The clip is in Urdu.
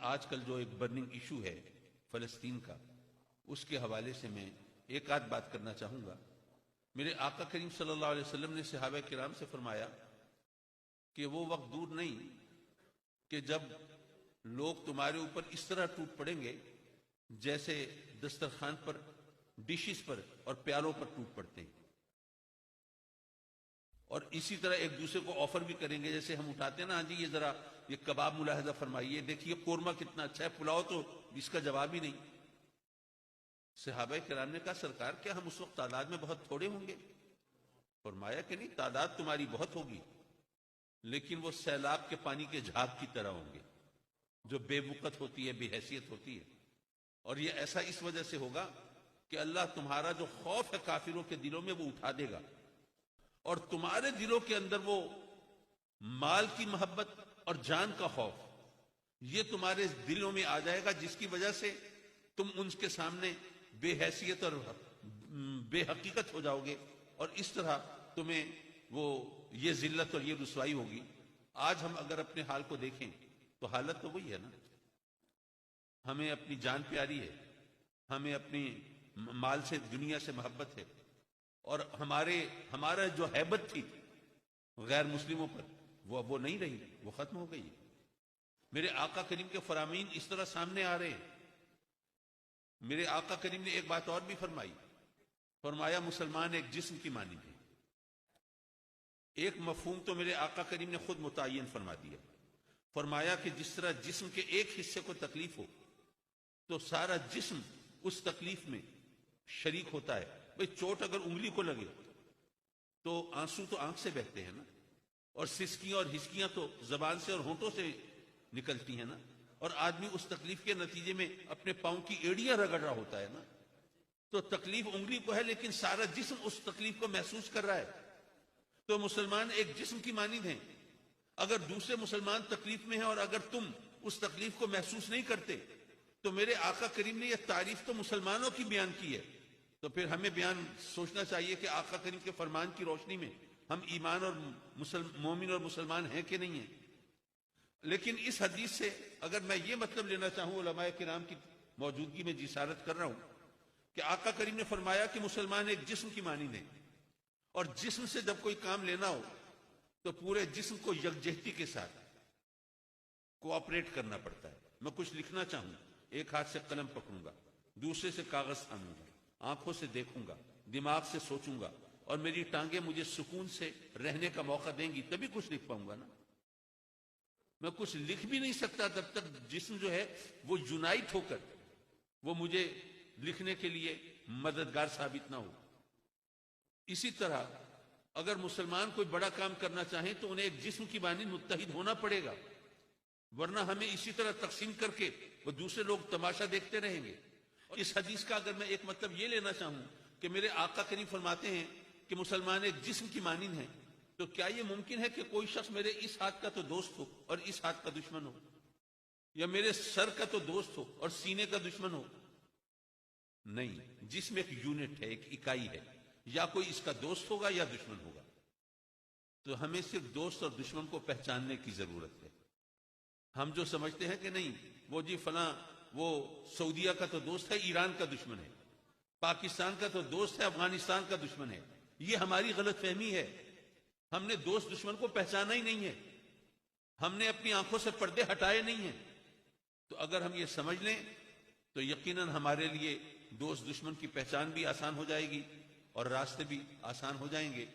آج کل جو ایک برننگ ایشو ہے فلسطین کا، اس کے حوالے سے میں ایک آدھ بات کرنا چاہوں گا۔ میرے آقا کریم صلی اللہ علیہ وسلم نے صحابہ کرام سے فرمایا کہ وہ وقت دور نہیں کہ جب لوگ تمہارے اوپر اس طرح ٹوٹ پڑیں گے جیسے دسترخوان پر، ڈشز پر اور پیالوں پر ٹوٹ پڑتے ہیں، اور اسی طرح ایک دوسرے کو آفر بھی کریں گے، جیسے ہم اٹھاتے ہیں نا، ہاں جی یہ ذرا یہ کباب ملاحظہ فرمائیے، دیکھیے قورمہ کتنا اچھا ہے، پلاؤ تو اس کا جواب ہی نہیں۔ صحابہ کرام نے کہا سرکار کیا ہم اس وقت تعداد میں بہت تھوڑے ہوں گے؟ فرمایا کہ نہیں، تعداد تمہاری بہت ہوگی لیکن وہ سیلاب کے پانی کے جھاگ کی طرح ہوں گے جو بے وقت ہوتی ہے، بے حیثیت ہوتی ہے، اور یہ ایسا اس وجہ سے ہوگا کہ اللہ تمہارا جو خوف ہے کافروں کے دلوں میں وہ اٹھا دے گا، اور تمہارے دلوں کے اندر وہ مال کی محبت اور جان کا خوف یہ تمہارے دلوں میں آ جائے گا، جس کی وجہ سے تم ان کے سامنے بے حیثیت اور بے حقیقت ہو جاؤ گے، اور اس طرح تمہیں وہ یہ ذلت اور یہ رسوائی ہوگی۔ آج ہم اگر اپنے حال کو دیکھیں تو حالت تو وہی ہے نا، ہمیں اپنی جان پیاری ہے، ہمیں اپنی مال سے، دنیا سے محبت ہے، اور ہمارا جو ہیبت تھی غیر مسلموں پر وہ نہیں رہی، وہ ختم ہو گئی۔ میرے آقا کریم کے فرامین اس طرح سامنے آ رہے ہیں۔ میرے آقا کریم نے ایک بات اور بھی فرمائی، فرمایا مسلمان ایک جسم کی مانند ہے۔ ایک مفہوم تو میرے آقا کریم نے خود متعین فرما دیا، فرمایا کہ جس طرح جسم کے ایک حصے کو تکلیف ہو تو سارا جسم اس تکلیف میں شریک ہوتا ہے۔ بھئی چوٹ اگر انگلی کو لگے تو آنسو تو آنکھ سے بہتے ہیں نا، اور سسکیاں اور ہسکیاں تو زبان سے اور ہونٹوں سے نکلتی ہیں نا، اور آدمی اس تکلیف کے نتیجے میں اپنے پاؤں کی ایڑیاں رگڑ رہا ہوتا ہے نا۔ تو تکلیف انگلی کو ہے لیکن سارا جسم اس تکلیف کو محسوس کر رہا ہے۔ تو مسلمان ایک جسم کی مانند ہیں، اگر دوسرے مسلمان تکلیف میں ہیں اور اگر تم اس تکلیف کو محسوس نہیں کرتے تو میرے آقا کریم نے یہ تعریف تو مسلمانوں کی بیان کی ہے، تو پھر ہمیں بیان سوچنا چاہیے کہ آقا کریم کے فرمان کی روشنی میں ہم ایمان اور مومن اور مسلمان ہیں کہ نہیں ہیں۔ لیکن اس حدیث سے اگر میں یہ مطلب لینا چاہوں، علماء کرام کی موجودگی میں جسارت کر رہا ہوں کہ آقا کریم نے فرمایا کہ مسلمان ایک جسم کی مانند ہے، اور جسم سے جب کوئی کام لینا ہو تو پورے جسم کو یکجہتی کے ساتھ کوآپریٹ کرنا پڑتا ہے۔ میں کچھ لکھنا چاہوں، ایک ہاتھ سے قلم پکڑوں گا، دوسرے سے کاغذ تھاموں گا، آنکھوں سے دیکھوں گا، دماغ سے سوچوں گا، اور میری ٹانگیں مجھے سکون سے رہنے کا موقع دیں گی، تبھی کچھ لکھ پاؤں گا نا۔ میں کچھ لکھ بھی نہیں سکتا جب تک جسم جو ہے وہ یونائٹ ہو کر وہ مجھے لکھنے کے لیے مددگار ثابت نہ ہو۔ اسی طرح اگر مسلمان کوئی بڑا کام کرنا چاہیں تو انہیں ایک جسم کی مانند متحد ہونا پڑے گا، ورنہ ہمیں اسی طرح تقسیم کر کے وہ دوسرے لوگ تماشا دیکھتے رہیں گے۔ اور اس حدیث کا اگر میں ایک مطلب یہ لینا چاہوں کہ میرے آقا کریم فرماتے ہیں کہ مسلمان ایک جسم کی مانند ہیں، تو کیا یہ ممکن ہے کہ کوئی شخص میرے اس ہاتھ کا تو دوست ہو اور اس ہاتھ کا دشمن ہو، یا میرے سر کا تو دوست ہو اور سینے کا دشمن ہو؟ نہیں، جسم ایک یونٹ ہے، ایک اکائی ہے، یا کوئی اس کا دوست ہوگا یا دشمن ہوگا۔ تو ہمیں صرف دوست اور دشمن کو پہچاننے کی ضرورت ہے۔ ہم جو سمجھتے ہیں کہ نہیں وہ جی فلاں وہ سعودیہ کا تو دوست ہے، ایران کا دشمن ہے، پاکستان کا تو دوست ہے، افغانستان کا دشمن ہے، یہ ہماری غلط فہمی ہے۔ ہم نے دوست دشمن کو پہچانا ہی نہیں ہے، ہم نے اپنی آنکھوں سے پردے ہٹائے نہیں ہیں۔ تو اگر ہم یہ سمجھ لیں تو یقیناً ہمارے لیے دوست دشمن کی پہچان بھی آسان ہو جائے گی اور راستے بھی آسان ہو جائیں گے۔